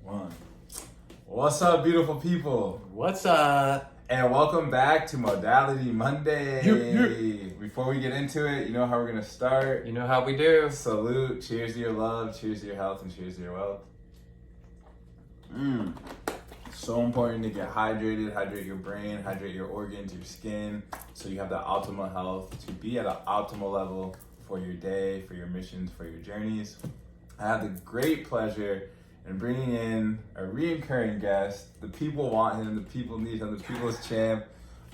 One. What's up, beautiful people? What's up? And welcome back to Modality Monday. Yep. Before we get into it, you know how we're going to start. You know how we do. Salute, cheers to your love, cheers to your health, and cheers to your wealth. So important to get hydrated, hydrate your brain, hydrate your organs, your skin, so you have the optimal health to be at an optimal level for your day, for your missions, for your journeys. I have the great pleasure in bringing in a reoccurring guest. The people want him, the people need him, the people's champ,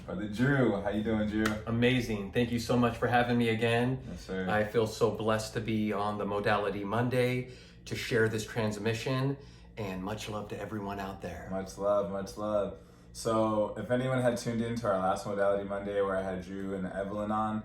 brother Dru. How you doing, Dru? Amazing. Thank you so much for having me again. Yes, sir. I feel so blessed to be on the Modality Monday to share this transmission, and much love to everyone out there. Much love, much love. So if anyone had tuned into our last Modality Monday where I had Dru and Evelyn on,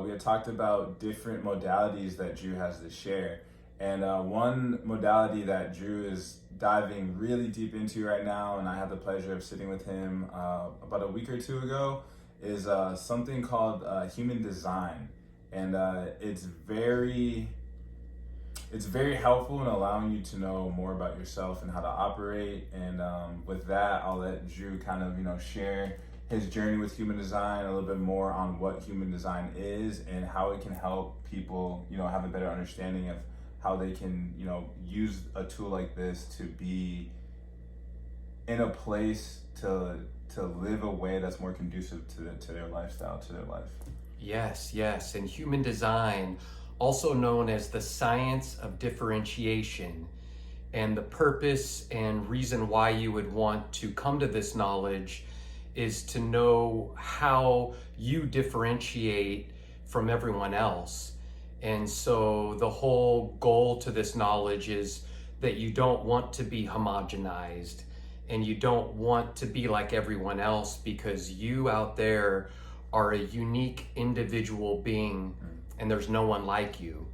we had talked about different modalities that Dru has to share. And one modality that Dru is diving really deep into right now, and I had the pleasure of sitting with him about a week or two ago, is something called human design. And it's very helpful in allowing you to know more about yourself and how to operate. And with that, I'll let Dru kind of, share his journey with human design, a little bit more on what human design is and how it can help people, have a better understanding of how they can, use a tool like this to be in a place to live a way that's more conducive to their lifestyle, to their life. Yes. And human design, also known as the science of differentiation, and the purpose and reason why you would want to come to this knowledge is to know how you differentiate from everyone else. And so the whole goal to this knowledge is that you don't want to be homogenized and you don't want to be like everyone else, because you out there are a unique individual being and there's no one like you.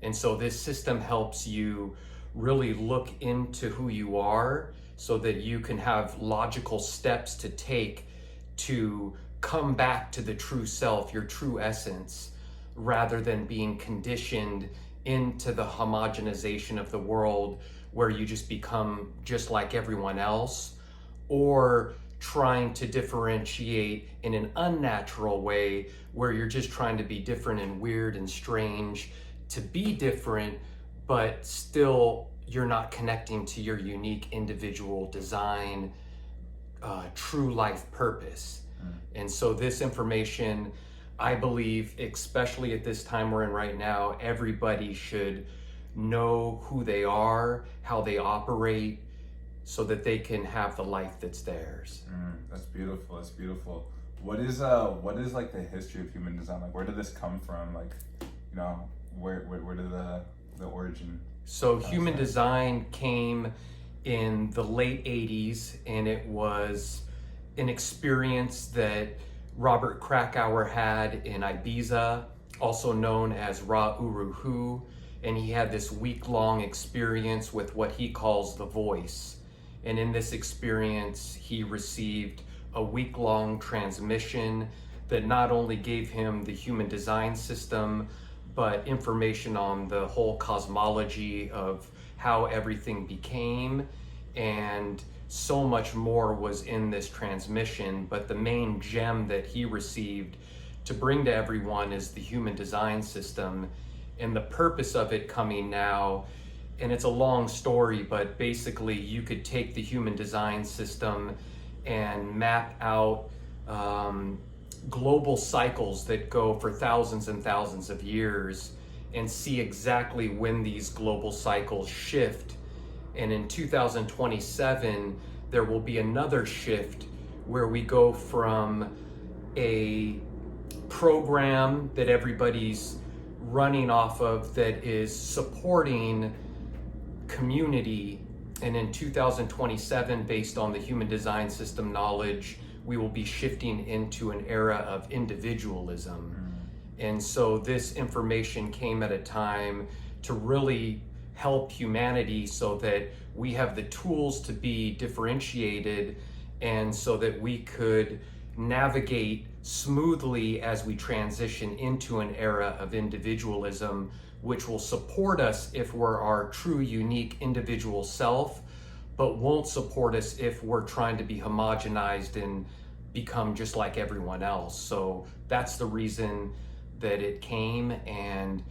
And so this system helps you really look into who you are so that you can have logical steps to take to come back to the true self, your true essence, rather than being conditioned into the homogenization of the world where you just become just like everyone else, or trying to differentiate in an unnatural way where you're just trying to be different and weird and strange to be different, but still you're not connecting to your unique individual design, true life purpose. And so this information, I believe, especially at this time we're in right now, everybody should know who they are, how they operate, so that they can have the life that's theirs. That's beautiful. That's beautiful. What is like the history of human design? Like, where did this come from? Like, where did the origin? So human design came in the late 80s, and it was an experience that Robert Krakauer had in Ibiza, also known as Ra Uruhu, and he had this week-long experience with what he calls the voice. And in this experience, he received a week-long transmission that not only gave him the human design system, but information on the whole cosmology of how everything became, and so much more was in this transmission. But the main gem that he received to bring to everyone is the human design system, and the purpose of it coming now. And it's a long story, but basically you could take the human design system and map out global cycles that go for thousands and thousands of years and see exactly when these global cycles shift. And in 2027, there will be another shift where we go from a program that everybody's running off of that is supporting community. And in 2027, based on the human design system knowledge, we will be shifting into an era of individualism. And so this information came at a time to really help humanity so that we have the tools to be differentiated, and so that we could navigate smoothly as we transition into an era of individualism, which will support us if we're our true unique individual self, but won't support us if we're trying to be homogenized and become just like everyone else. So that's the reason that it came. And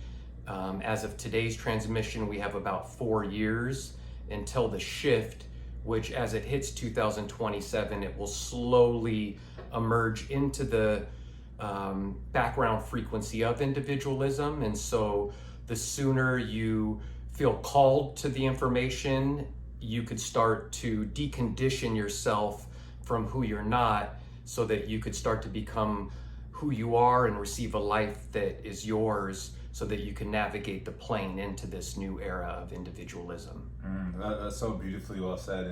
as of today's transmission, we have about 4 years until the shift, which as it hits 2027, it will slowly emerge into the background frequency of individualism. And so the sooner you feel called to the information, you could start to decondition yourself from who you're not, so that you could start to become who you are and receive a life that is yours, so that you can navigate the plane into this new era of individualism. That's so beautifully well said.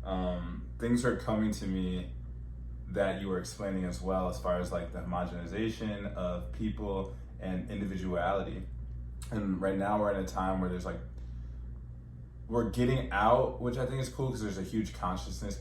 And things are coming to me that you were explaining as well, as far as like the homogenization of people and individuality. And right now we're in a time where there's like, we're getting out, which I think is cool, because there's a huge consciousness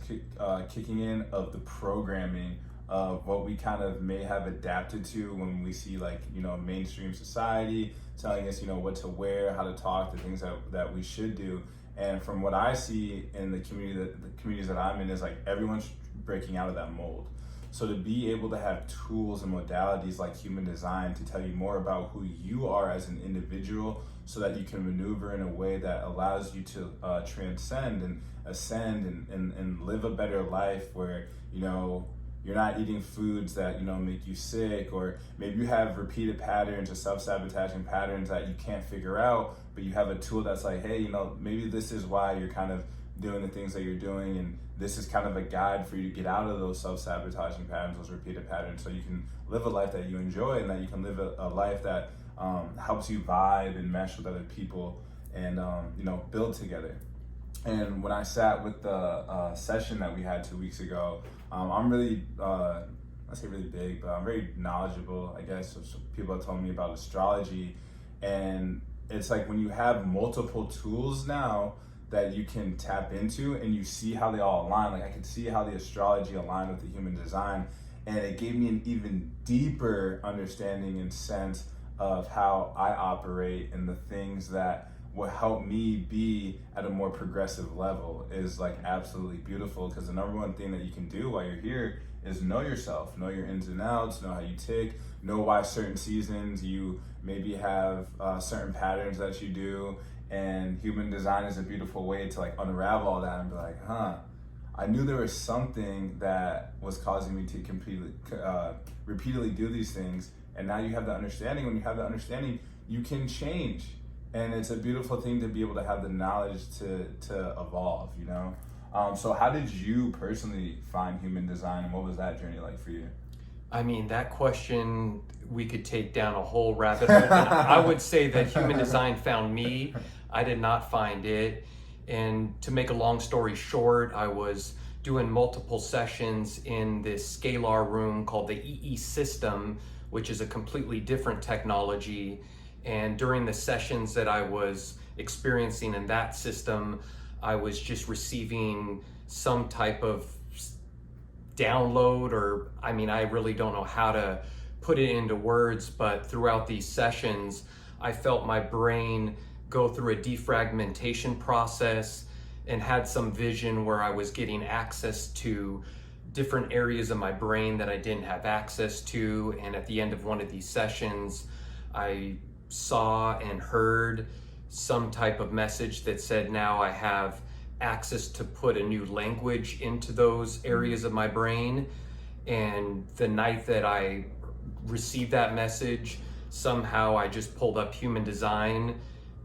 kicking in of the programming of what we kind of may have adapted to when we see like, mainstream society telling us, what to wear, how to talk, the things that we should do. And from what I see in the communities that I'm in, is like everyone's breaking out of that mold. So to be able to have tools and modalities like human design to tell you more about who you are as an individual, so that you can maneuver in a way that allows you to transcend and ascend and live a better life, where you're not eating foods that make you sick, or maybe you have repeated patterns or self-sabotaging patterns that you can't figure out, but you have a tool that's like, hey, maybe this is why you're kind of doing the things that you're doing, and this is kind of a guide for you to get out of those self-sabotaging patterns, those repeated patterns, so you can live a life that you enjoy, and that you can live a life that helps you vibe and mesh with other people, and build together. And when I sat with the session that we had 2 weeks ago, I'm really, I say really big, but I'm very knowledgeable, I guess. So people have told me about astrology, and it's like when you have multiple tools now that you can tap into, and you see how they all align. Like I could see how the astrology aligned with the human design, and it gave me an even deeper understanding and sense of how I operate, and the things that will help me be at a more progressive level is like absolutely beautiful. Because the number one thing that you can do while you're here is know yourself, know your ins and outs, know how you tick, know why certain seasons you maybe have certain patterns that you do. And human design is a beautiful way to like unravel all that and be like, I knew there was something that was causing me to repeatedly do these things. And now you have the understanding. When you have the understanding, you can change. And it's a beautiful thing to be able to have the knowledge to evolve, So how did you personally find human design, and what was that journey like for you? I mean, that question, we could take down a whole rabbit hole. I would say that human design found me. I did not find it. And to make a long story short, I was doing multiple sessions in this scalar room called the EE system, which is a completely different technology. And during the sessions that I was experiencing in that system, I was just receiving some type of download, or I really don't know how to put it into words, but throughout these sessions, I felt my brain go through a defragmentation process, and had some vision where I was getting access to different areas of my brain that I didn't have access to. And at the end of one of these sessions, I saw and heard some type of message that said, now I have access to put a new language into those areas of my brain. And the night that I received that message, somehow I just pulled up human design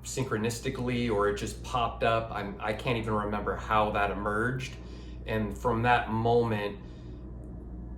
synchronistically, or it just popped up. I can't even remember how that emerged. And from that moment,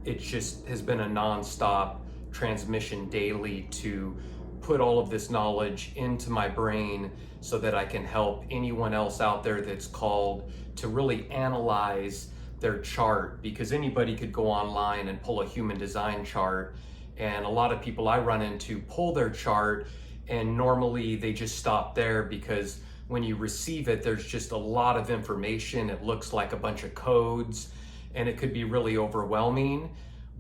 it just has been a nonstop transmission daily to put all of this knowledge into my brain, so that I can help anyone else out there that's called to really analyze their chart. Because anybody could go online and pull a human design chart, and a lot of people I run into pull their chart, and normally they just stop there, because when you receive it, there's just a lot of information. It looks like a bunch of codes, and it could be really overwhelming.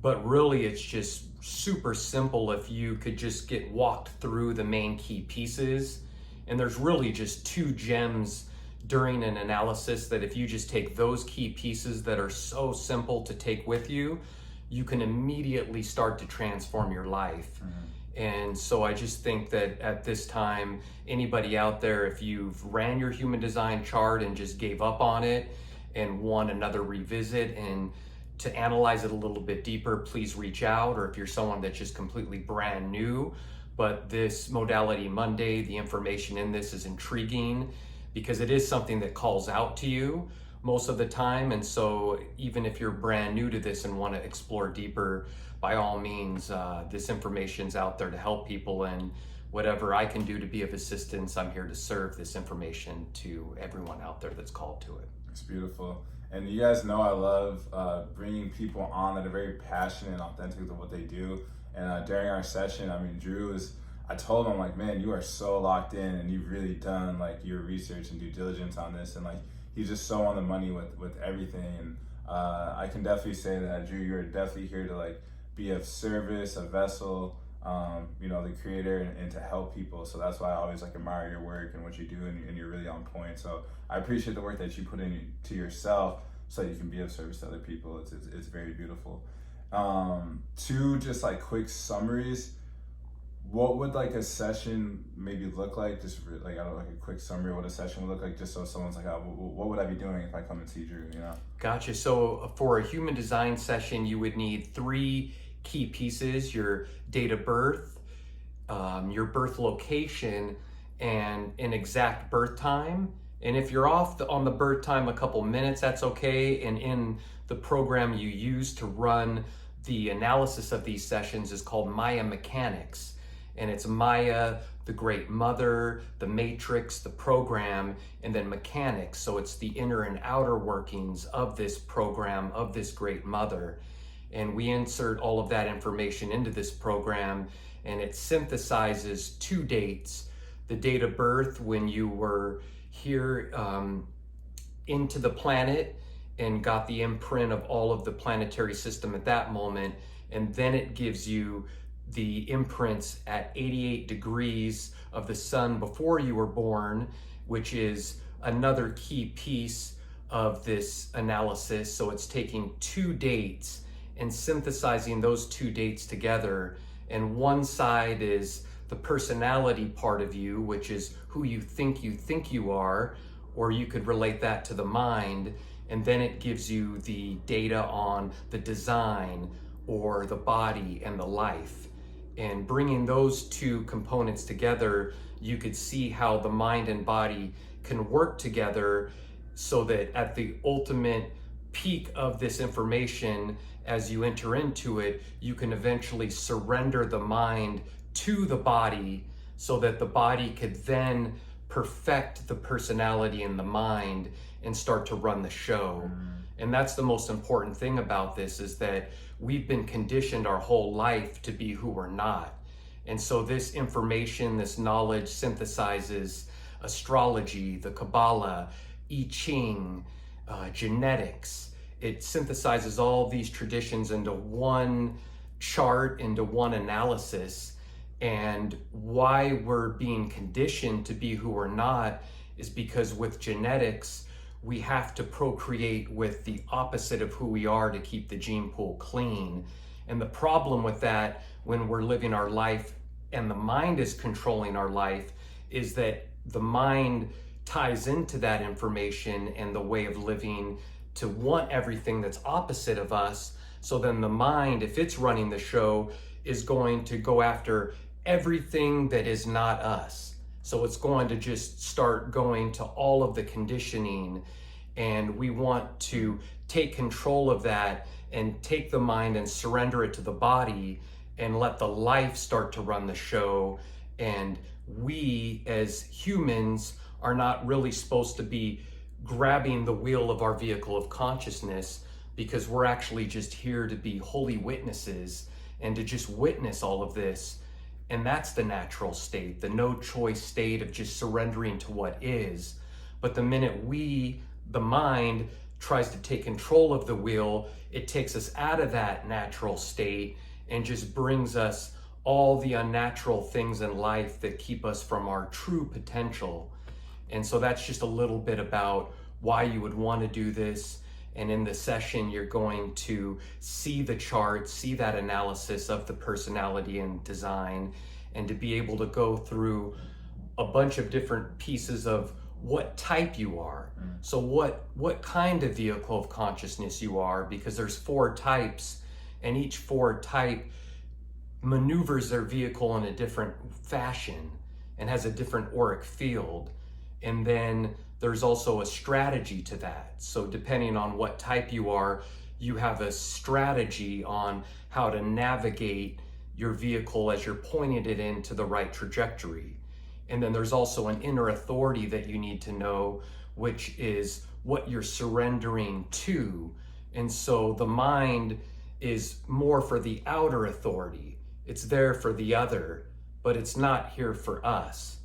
But really, it's just super simple if you could just get walked through the main key pieces. And there's really just two gems during an analysis that if you just take those key pieces that are so simple to take with you, you can immediately start to transform your life. And so I just think that at this time, anybody out there, if you've ran your human design chart and just gave up on it and want another revisit and to analyze it a little bit deeper, please reach out. Or if you're someone that's just completely brand new, but this Modality Monday, the information in this is intriguing because it is something that calls out to you most of the time. And so even if you're brand new to this and want to explore deeper, by all means, this information's out there to help people, and whatever I can do to be of assistance, I'm here to serve this information to everyone out there that's called to it. It's beautiful. And you guys know I love bringing people on that are very passionate and authentic with what they do. And during our session, I mean, I told him, like, man, you are so locked in and you've really done like your research and due diligence on this. And like, he's just so on the money with everything. And I can definitely say that, Drew, you're definitely here to like be of service, a vessel, the creator, and to help people. So that's why I always like admire your work and what you do, and you're really on point. So I appreciate the work that you put into yourself so you can be of service to other people. It's very beautiful. Two just like quick summaries. What would like a session maybe look like? Just like, I don't know, like a quick summary of what a session would look like, just so someone's like, oh, what would I be doing if I come and see Drew, Gotcha. So for a human design session, you would need 3 key pieces: your date of birth, your birth location, and an exact birth time. And if you're off on the birth time a couple minutes, that's okay. And in the program you use to run the analysis of these sessions is called Maya Mechanics. And it's Maya, the Great Mother, the Matrix, the program, and then mechanics. So it's the inner and outer workings of this program, of this Great Mother. And we insert all of that information into this program, and it synthesizes 2 dates: the date of birth when you were here into the planet and got the imprint of all of the planetary system at that moment, and then it gives you the imprints at 88 degrees of the sun before you were born, which is another key piece of this analysis. So it's taking 2 dates and synthesizing those 2 dates together. And one side is the personality part of you, which is who you think you are, or you could relate that to the mind. And then it gives you the data on the design or the body and the life. And bringing those 2 components together, you could see how the mind and body can work together so that at the ultimate peak of this information, as you enter into it, you can eventually surrender the mind to the body so that the body could then perfect the personality in the mind and start to run the show. And that's the most important thing about this, is that we've been conditioned our whole life to be who we're not. And so this information, this knowledge synthesizes astrology, the Kabbalah, I Ching, genetics. It synthesizes all these traditions into one chart, into one analysis. And why we're being conditioned to be who we're not is because with genetics, we have to procreate with the opposite of who we are to keep the gene pool clean. And the problem with that, when we're living our life and the mind is controlling our life, is that the mind ties into that information and the way of living to want everything that's opposite of us. So then the mind, if it's running the show, is going to go after everything that is not us. So it's going to just start going to all of the conditioning, and we want to take control of that and take the mind and surrender it to the body and let the life start to run the show. And we as humans are not really supposed to be grabbing the wheel of our vehicle of consciousness, because we're actually just here to be holy witnesses and to just witness all of this. And that's the natural state, the no choice state of just surrendering to what is. But the minute the mind, tries to take control of the wheel, it takes us out of that natural state and just brings us all the unnatural things in life that keep us from our true potential. And so that's just a little bit about why you would want to do this. And in the session, you're going to see the chart, see that analysis of the personality and design, and to be able to go through a bunch of different pieces of what type you are. So what kind of vehicle of consciousness you are, because there's 4 types, and each 4 type maneuvers their vehicle in a different fashion and has a different auric field. And then there's also a strategy to that. So depending on what type you are, you have a strategy on how to navigate your vehicle as you're pointing it into the right trajectory. And then there's also an inner authority that you need to know, which is what you're surrendering to. And so the mind is more for the outer authority. It's there for the other, but it's not here for us,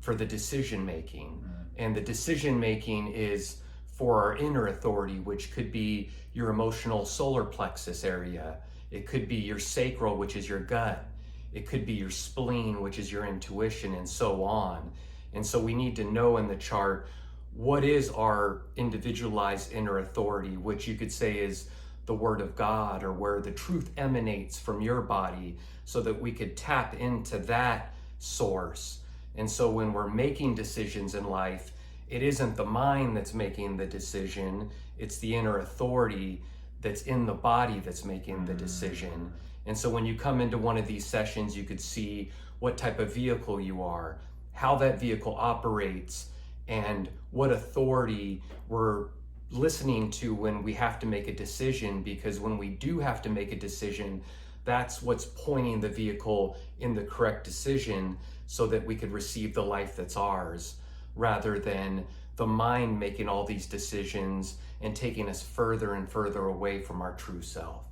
for the decision making. And the decision making is for our inner authority, which could be your emotional solar plexus area. It could be your sacral, which is your gut. It could be your spleen, which is your intuition, and so on. And so we need to know in the chart, what is our individualized inner authority, which you could say is the Word of God, or where the truth emanates from your body, so that we could tap into that source. And so when we're making decisions in life, it isn't the mind that's making the decision, it's the inner authority that's in the body that's making the decision. And so when you come into one of these sessions, you could see what type of vehicle you are, how that vehicle operates, and what authority we're listening to when we have to make a decision. Because when we do have to make a decision, that's what's pointing the vehicle in the correct decision, so that we could receive the life that's ours, rather than the mind making all these decisions and taking us further and further away from our true self.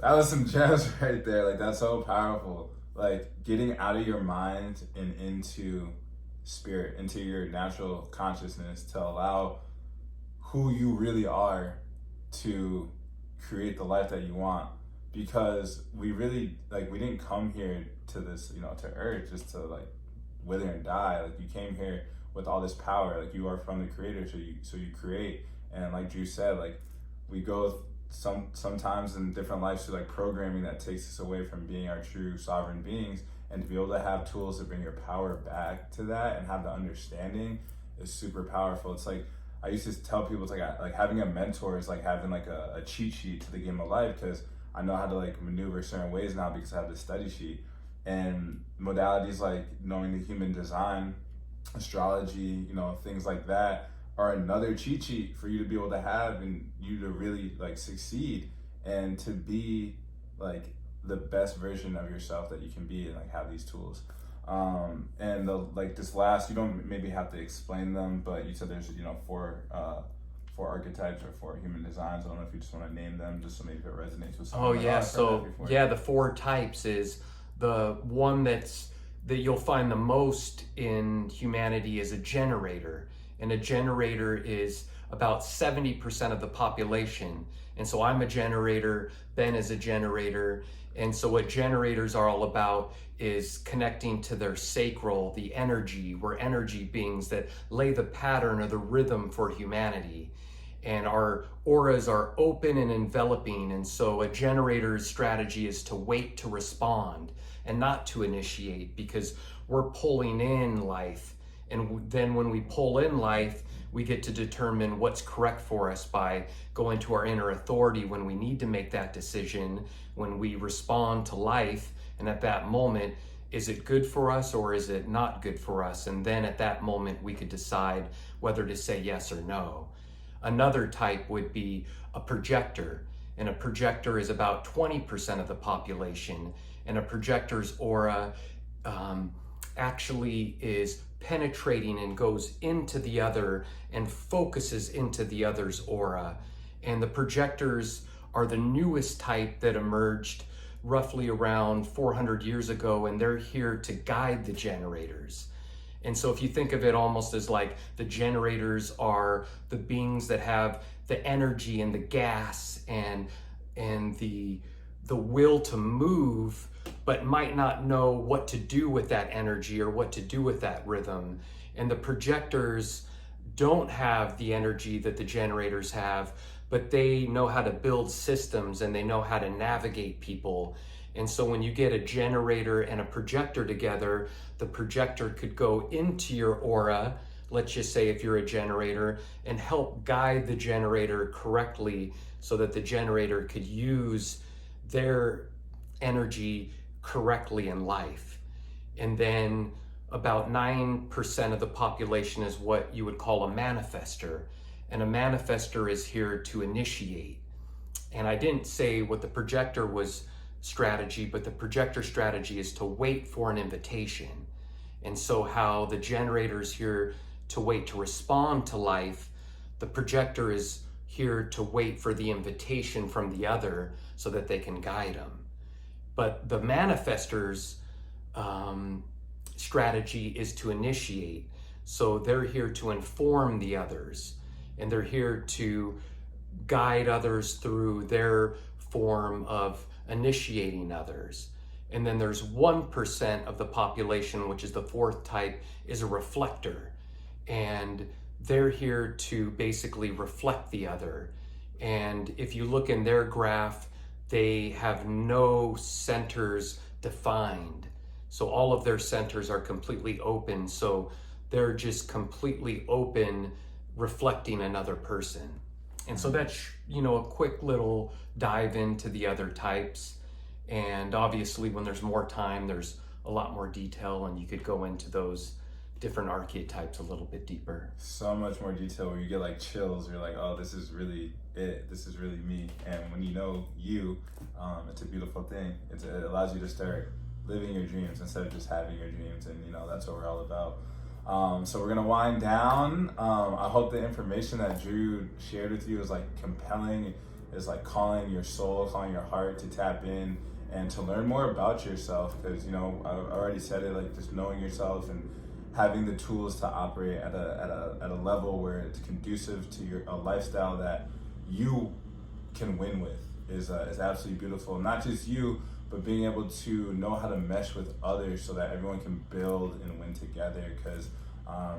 That was some gems right there. Like, that's so powerful. Like, getting out of your mind and into spirit, into your natural consciousness, to allow who you really are to create the life that you want. Because we really, like, we didn't come here to this, to earth just to like wither and die. Like, you came here with all this power. Like, you are from the creator, so you create. And like Drew said, like, we go sometimes in different lives through like programming that takes us away from being our true sovereign beings. And to be able to have tools to bring your power back to that and have the understanding is super powerful. It's like, I used to tell people, it's like having a mentor is like having like a cheat sheet to the game of life, because I know how to like maneuver certain ways now because I have this study sheet. And modalities like knowing the human design, astrology, things like that are another cheat sheet for you to be able to have, and you to really like succeed and to be like the best version of yourself that you can be, and like have these tools. And this last, you don't maybe have to explain them, but you said there's 4 archetypes or 4 human designs. I don't know if you just want to name them, just so maybe it resonates with someone. Oh yeah, so yeah, the 4 types is the one that you'll find the most in humanity is a generator. And a generator is about 70% of the population. And so I'm a generator, Ben is a generator. And so what generators are all about is connecting to their sacral, the energy. We're energy beings that lay the pattern or the rhythm for humanity. And our auras are open and enveloping. And so a generator's strategy is to wait to respond and not to initiate, because we're pulling in life. And then when we pull in life, we get to determine what's correct for us by going to our inner authority when we need to make that decision, when we respond to life. And at that moment, is it good for us or is it not good for us? And then at that moment, we could decide whether to say yes or no. Another type would be a projector. And a projector is about 20% of the population. And a projector's aura actually is penetrating and goes into the other and focuses into the other's aura. And the projectors are the newest type that emerged roughly around 400 years ago, and they're here to guide the generators. And so if you think of it almost as like the generators are the beings that have the energy and the gas and the the will to move, but might not know what to do with that energy or what to do with that rhythm. And the projectors don't have the energy that the generators have, but they know how to build systems and they know how to navigate people. And so when you get a generator and a projector together, the projector could go into your aura, let's just say if you're a generator, and help guide the generator correctly so that the generator could use their energy correctly in life. And then about 9% of the population is what you would call a manifester. And a manifester is here to initiate. And I didn't say what the projector was strategy, but the projector strategy is to wait for an invitation. And so how the generator is here to wait to respond to life, the projector is here to wait for the invitation from the other so that they can guide them. But the manifestor's strategy is to initiate. So they're here to inform the others, and they're here to guide others through their form of initiating others. And then there's 1% of the population, which is the fourth type, is a reflector. And they're here to basically reflect the other. And if you look in their graph, they have no centers defined. So all of their centers are completely open. So they're just completely open, reflecting another person. And so that's, a quick little dive into the other types. And obviously when there's more time, there's a lot more detail and you could go into those different archetypes a little bit deeper. So much more detail where you get like chills. You're like, oh, this is really it. This is really me. And when you know you, it's a beautiful thing. It allows you to start living your dreams instead of just having your dreams. And that's what we're all about. So we're gonna wind down. I hope the information that Dru shared with you is like compelling, is like calling your soul, calling your heart to tap in and to learn more about yourself. Because I already said it, like just knowing yourself and having the tools to operate at a level where it's conducive to a lifestyle that you can win with is absolutely beautiful. Not just you, but being able to know how to mesh with others so that everyone can build and win together. Because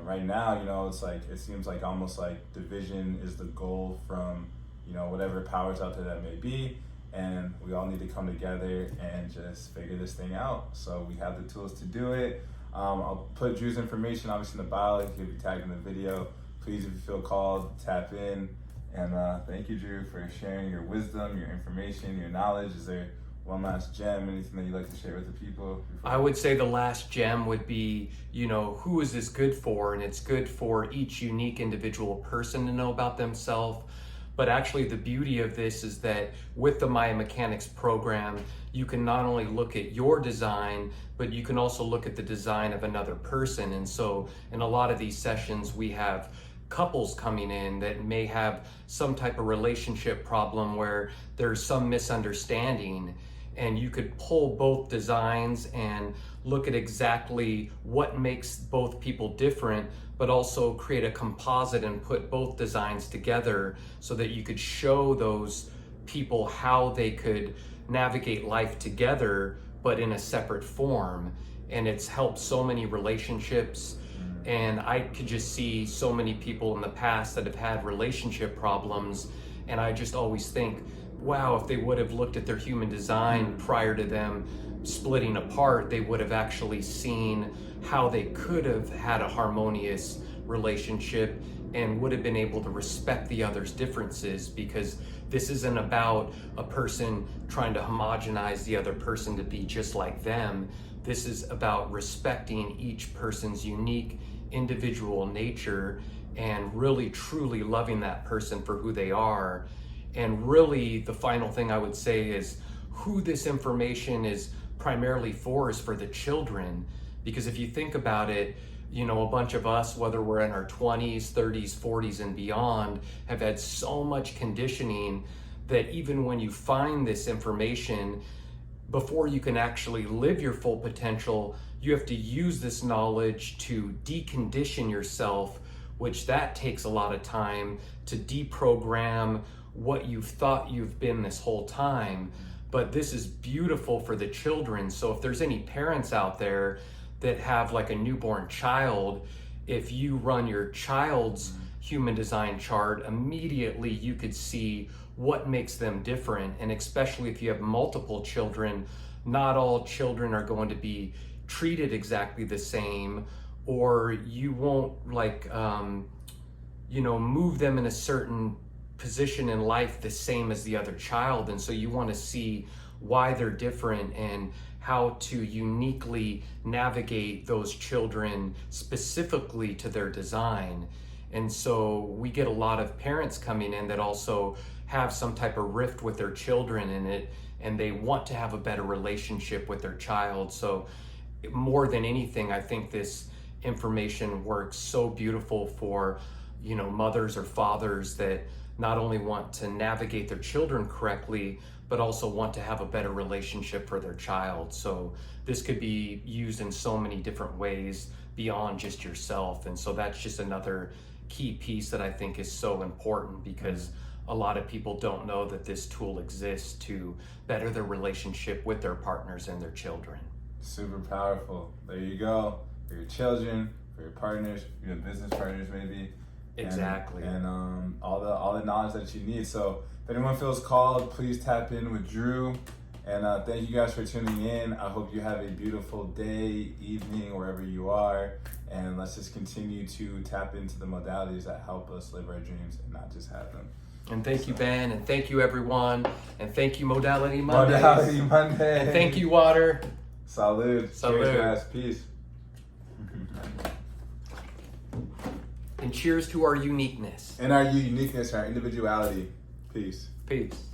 right now, it's like, it seems like almost like division is the goal from, whatever powers out there that may be. And we all need to come together and just figure this thing out. So we have the tools to do it. I'll put Dru's information obviously in the bio. He'll be tagged in the video. Please, if you feel called, tap in. And thank you, Dru, for sharing your wisdom, your information, your knowledge. Is there one last gem, anything that you'd like to share with the people? I would say the last gem would be, who is this good for? And it's good for each unique individual person to know about themselves. But actually the beauty of this is that with the Maya Mechanics program, you can not only look at your design, but you can also look at the design of another person. And so in a lot of these sessions, we have couples coming in that may have some type of relationship problem where there's some misunderstanding, and you could pull both designs and look at exactly what makes both people different, but also create a composite and put both designs together so that you could show those people how they could navigate life together, but in a separate form. And it's helped so many relationships. And I could just see so many people in the past that have had relationship problems. And I just always think, wow, if they would have looked at their human design prior to them splitting apart, they would have actually seen how they could have had a harmonious relationship and would have been able to respect the other's differences, because this isn't about a person trying to homogenize the other person to be just like them. This is about respecting each person's unique individual nature and really truly loving that person for who they are. And really the final thing I would say is who this information is primarily for is for the children. Because if you think about it, a bunch of us, whether we're in our 20s, 30s, 40s and beyond, have had so much conditioning that even when you find this information, before you can actually live your full potential, you have to use this knowledge to decondition yourself, which that takes a lot of time to deprogram what you've thought you've been this whole time. but this is beautiful for the children. So if there's any parents out there that have like a newborn child, if you run your child's human design chart, immediately you could see what makes them different. And especially if you have multiple children, not all children are going to be treated exactly the same, or you won't like move them in a certain position in life the same as the other child. And so you want to see why they're different and how to uniquely navigate those children specifically to their design. And so we get a lot of parents coming in that also have some type of rift with their children in it, and they want to have a better relationship with their child. So more than anything, I think this information works so beautiful for, mothers or fathers that not only want to navigate their children correctly, but also want to have a better relationship for their child. So this could be used in so many different ways beyond just yourself. And so that's just another key piece that I think is so important, because a lot of people don't know that this tool exists to better their relationship with their partners and their children. Super powerful. There you go. For your children, for your partners, for your business partners maybe. Exactly. And all the knowledge that you need. So if anyone feels called, please tap in with Dru. And thank you guys for tuning in. I hope you have a beautiful day, evening, wherever you are. And let's just continue to tap into the modalities that help us live our dreams and not just have them. And thank you, Ben, and thank you, everyone. And thank you, Modality Monday. Modality Monday. And thank you, Water. Salud. Salud. Cheers, guys. Peace. And cheers to our uniqueness. And our uniqueness, our individuality. Peace. Peace.